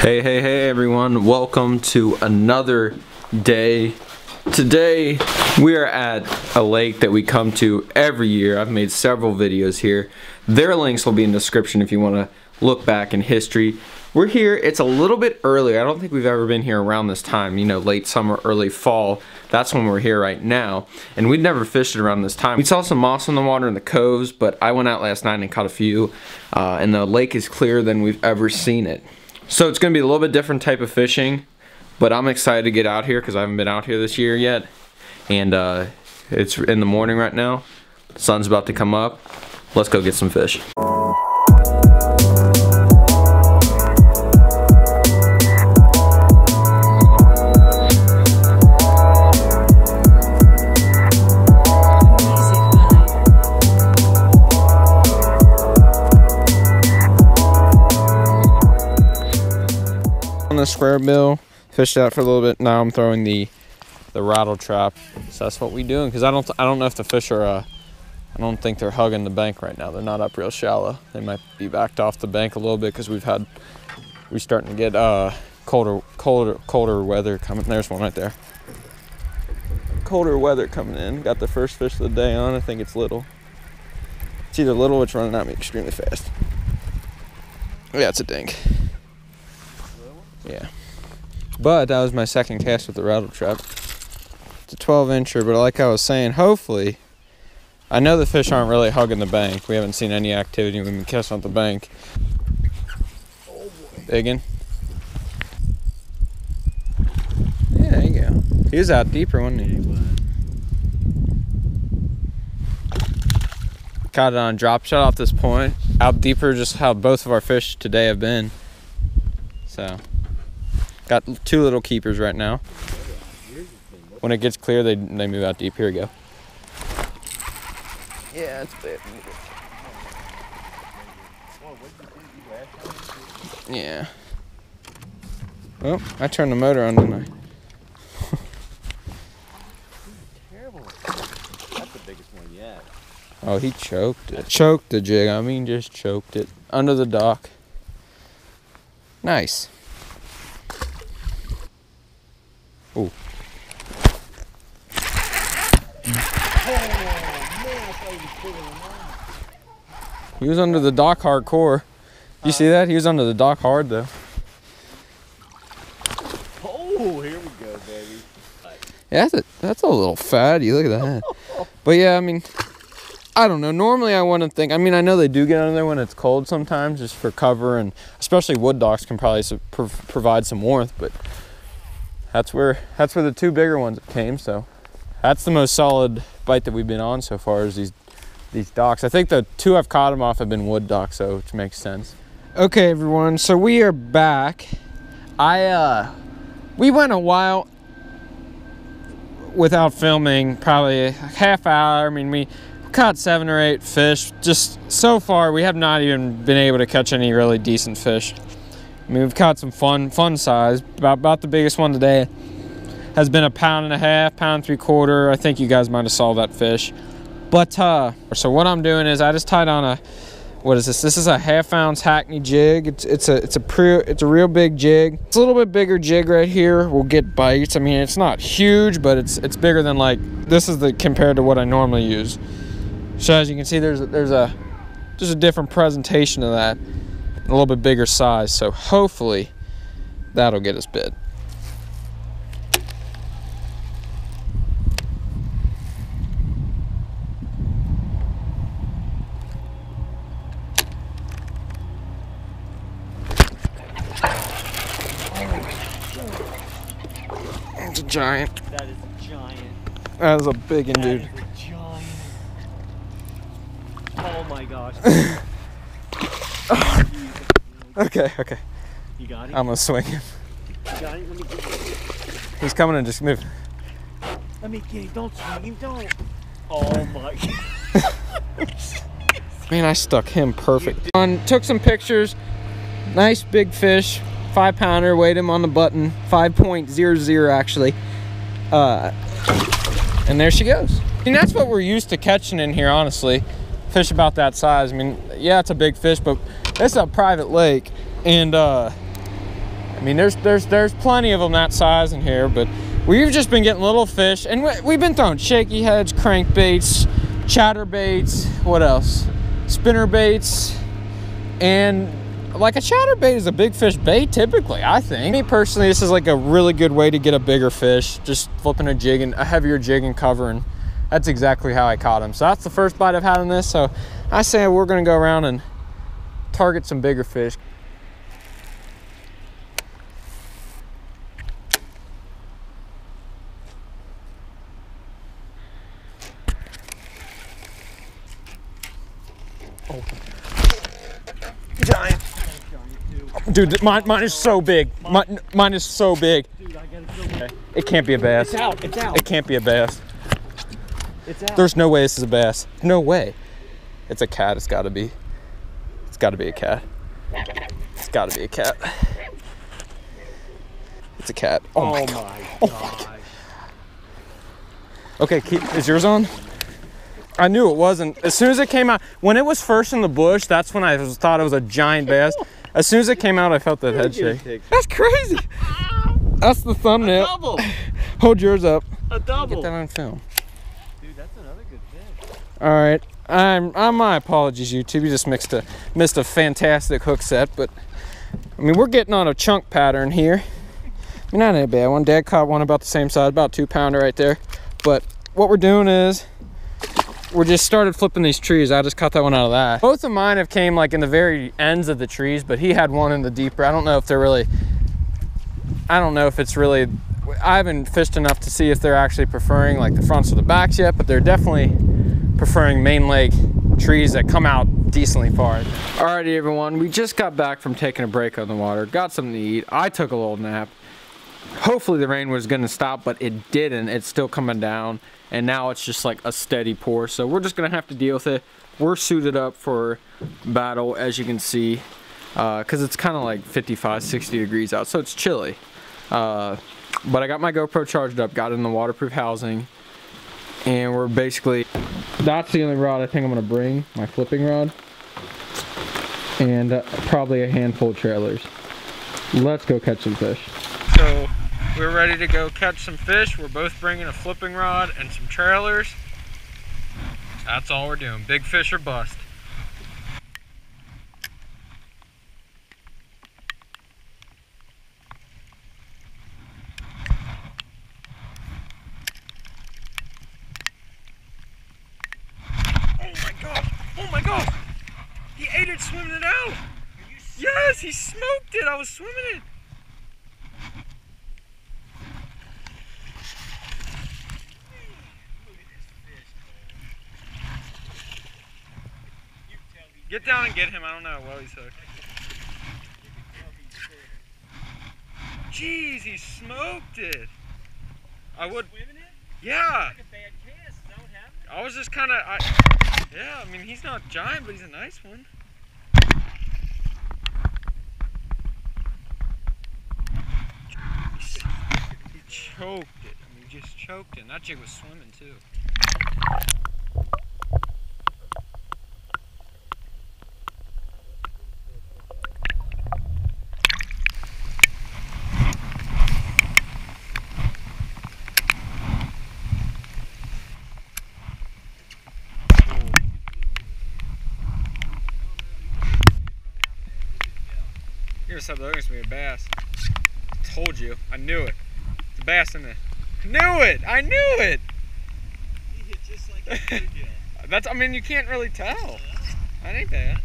Hey everyone, welcome to another day. Today we are at a lake that we come to every year. I've made several videos here. Their links will be in the description if you want to look back in history. We're here, it's a little bit early. I don't think we've ever been here around this time, you know, late summer, early fall. That's when we're here right now. And we'd never fished it around this time. We saw some moss in the water in the coves, but I went out last night and caught a few. And the lake is clearer than we've ever seen it. So it's going to be a little bit different type of fishing, but I'm excited to get out here because I haven't been out here this year yet. And it's in the morning right now. The sun's about to come up. Let's go get some fish. On the square bill, fished out for a little bit. Now I'm throwing the rattle trap. So that's what we doing, because I don't know if the fish are I don't think they're hugging the bank right now. They're not up real shallow. They might be backed off the bank a little bit because we're starting to get colder weather coming. There's one right there. Colder weather coming in. Got the first fish of the day on. I think it's little. It's either little or it's running at me extremely fast. Yeah, it's a dink. Yeah, but that was my second cast with the rattle trap. It's a 12-incher, but like I was saying, hopefully, I know the fish aren't really hugging the bank. We haven't seen any activity. We've been casting on the bank. Oh boy. Biggin. Yeah, there you go. He was out deeper, wasn't he? Caught it on drop shot off this point. Out deeper, just how both of our fish today have been. So. Got two little keepers right now. When it gets clear, they move out deep. Here we go. Yeah, it's big. Yeah. Well, I turned the motor on, didn't I? Terrible. That's the biggest one yet. Oh, he choked it. Choked the jig. I mean, just choked it. Under the dock. Nice. Ooh. He was under the dock hardcore. You see that? He was under the dock hard though. Oh, here we go, baby. Yeah, that's a little fatty. Look at that. But yeah, I mean, I don't know. Normally I wouldn't think. I mean, I know they do get under there when it's cold sometimes, just for cover, and especially wood docks can probably provide some warmth. But that's where the two bigger ones came. So that's the most solid bite that we've been on so far, is these docks. I think the two I've caught them off have been wood docks, so which makes sense. Okay, everyone, so we are back. We went a while without filming, probably a half hour. I mean, we caught 7 or 8 fish. Just so far, we have not even been able to catch any really decent fish. I mean, we've caught some fun size. About the biggest one today has been a 1.5 pounds, 1.75 pounds. I think you guys might have saw that fish. But so what I'm doing is I just tied on a, what is this? This is a 1/2 ounce Hackney jig. It's a real big jig. It's a little bit bigger jig right here. We'll get bites. I mean, it's not huge, but it's bigger than, like, this is compared to what I normally use. So as you can see, there's a different presentation of that. A little bit bigger size, so hopefully that'll get us bit. It's a giant. That is a giant. That is a big one, dude. That is a giant. Oh my gosh. Okay. You got him? I'm gonna swing him. You got him? Let me get him. He's coming and just move. Let me get him. Don't swing him. Don't. Oh my God. Man, I stuck him perfect. Took some pictures. Nice big fish. 5-pounder. Weighed him on the button. 5.00 actually. And there she goes. I mean, that's what we're used to catching in here, honestly. Fish about that size. I mean, yeah, it's a big fish, but it's a private lake, and I mean, there's plenty of them that size in here, but we've just been getting little fish, and we've been throwing shaky heads, crankbaits, chatterbaits, what else? Spinner baits, and like a chatterbait is a big fish bait typically, I think. Me personally, this is like a really good way to get a bigger fish, just flipping a jig and a heavier jig and covering. That's exactly how I caught him. So that's the first bite I've had on this. So I say we're gonna go around and target some bigger fish. Oh. Giant. Dude, mine is so big. Mine is so big. Dude, I gotta go. Okay. It can't be a bass. It's out. It's out. It can't be a bass. It's out. There's no way this is a bass. No way. It's a cat. It's gotta be. It's gotta be a cat. It's gotta be a cat. It's a cat. Oh my god. Oh my god. Okay, is yours on? I knew it wasn't. As soon as it came out, when it was first in the bush, that's when I thought it was a giant bass. As soon as it came out, I felt that head shake. That's crazy. That's the thumbnail. A double. Hold yours up. A double. Get that on film. Dude, that's another good fish. All right. My apologies, YouTube. You just missed a fantastic hook set, but I mean, we're getting on a chunk pattern here. I mean, not a bad one. Dad caught one about the same size, about 2-pounder right there. But what we're doing is we just started flipping these trees. I just caught that one out of that. Both of mine have came like in the very ends of the trees, but he had one in the deeper. I don't know if it's really, I haven't fished enough to see if they're actually preferring like the fronts or the backs yet, but they're definitely preferring main leg trees that come out decently far. Alrighty everyone, we just got back from taking a break on the water, got something to eat. I took a little nap. Hopefully the rain was gonna stop, but it didn't. It's still coming down, and now it's just like a steady pour, so we're just gonna have to deal with it. We're suited up for battle, as you can see, because it's kind of like 55, 60 degrees out, so it's chilly. But I got my GoPro charged up, got it in the waterproof housing, and we're basically, that's the only rod I think I'm gonna bring, my flipping rod, and probably a handful of trailers. Let's go catch some fish. So we're ready to go catch some fish. We're both bringing a flipping rod and some trailers. That's all we're doing. Big fish or bust. Oh my gosh! Oh my gosh! He ate it swimming it out! Yes, he smoked it! I was swimming it! Get down and get him. I don't know. Well, he's hooked. Jeez, he smoked it. I would. Yeah. I was just kind of. Yeah, I mean, he's not giant, but he's a nice one. He choked it. I mean, he just choked it. And that jig was swimming too. You said there was gonna be a bass. I told you. I knew it. It's a bass in there. I knew it! I knew it! He hit just like a big deal. That's, I mean, you can't really tell. That ain't bad.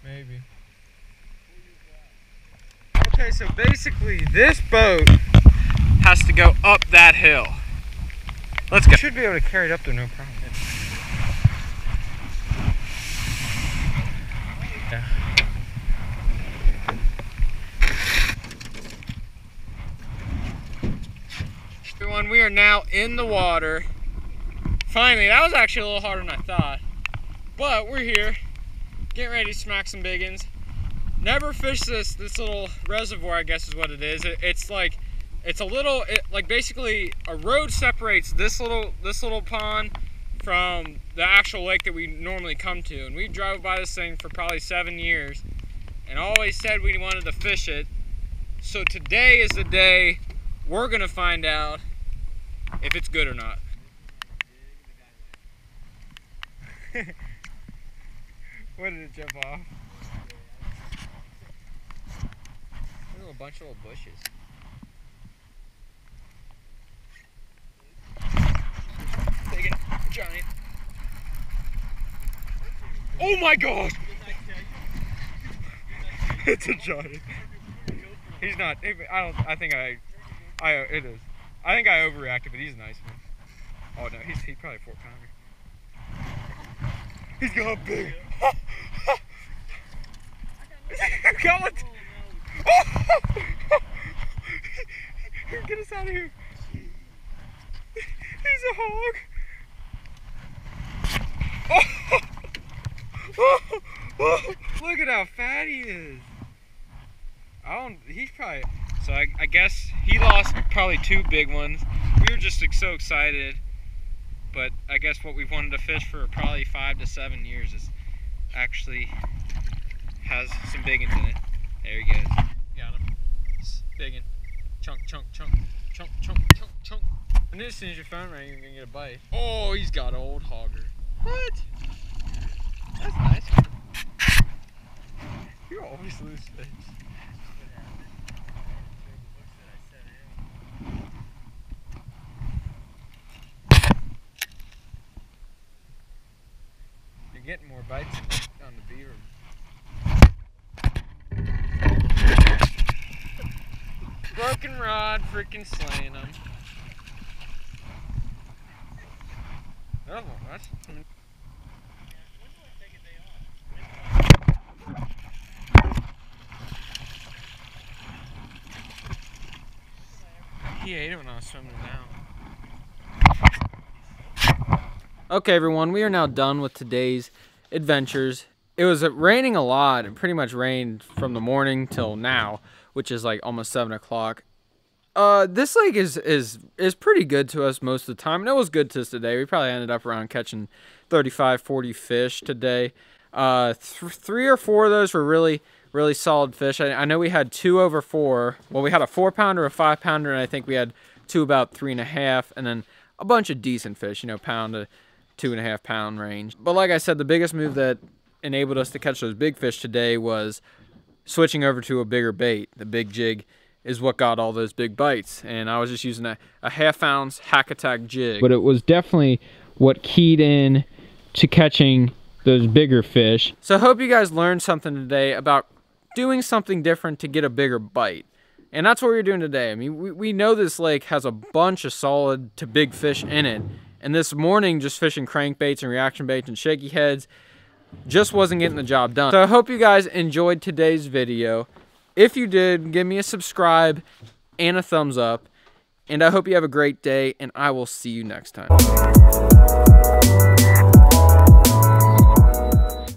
Maybe. Okay, so basically this boat has to go up that hill. Let's go. Should be able to carry it up there, no problem. Yeah. Everyone, we are now in the water. Finally, that was actually a little harder than I thought. But we're here, getting ready to smack some big uns. Never fished this little reservoir, I guess is what it is. It's like, it's a little, like basically a road separates this little pond from the actual lake that we normally come to. And we drove by this thing for probably 7 years and always said we wanted to fish it. So today is the day we're gonna find out if it's good or not. What did it jump off? There's a bunch of little bushes. Big and giant. Oh my gosh! It's a giant. He's not. It is. I think I overreacted, but he's a nice one. Oh no, he's probably a 4-pounder. He's got big. Got one. Get us out of here. He's a hog. Look at how fat he is. He's probably, so I guess he lost probably 2 big ones. We were just so excited, but I guess what we've wanted to fish for probably 5 to 7 years is actually has some big ones in it. There he goes. Got him. Big one. Chunk, chunk, chunk, chunk, chunk, chunk, chunk. And as soon as your phone rang, you're gonna get a bite. Oh, he's got an old hogger. What? That's nice. You always lose fish. You're getting more bites on the beaver. Broken rod, freaking slaying them. Oh, that's. He ate it when I was swimming down. Okay, everyone, we are now done with today's adventures. It was raining a lot. It pretty much rained from the morning till now, which is like almost 7 o'clock. This lake is pretty good to us most of the time, and it was good to us today. We probably ended up around catching 35, 40 fish today. 3 or 4 of those were really solid fish. I know we had 2 over 4. Well, we had a 4-pounder, a 5-pounder, and I think we had 2 about 3.5, and then a bunch of decent fish, you know, pound to 2.5 pound range. But like I said, the biggest move that enabled us to catch those big fish today was switching over to a bigger bait. The big jig is what got all those big bites, and I was just using a 1/2 ounce hack attack jig. But it was definitely what keyed in to catching those bigger fish. So I hope you guys learned something today about doing something different to get a bigger bite. And that's what we're doing today. I mean, we know this lake has a bunch of solid to big fish in it. And this morning, just fishing crankbaits and reaction baits and shaky heads just wasn't getting the job done. So I hope you guys enjoyed today's video. If you did, give me a subscribe and a thumbs up. And I hope you have a great day, and I will see you next time.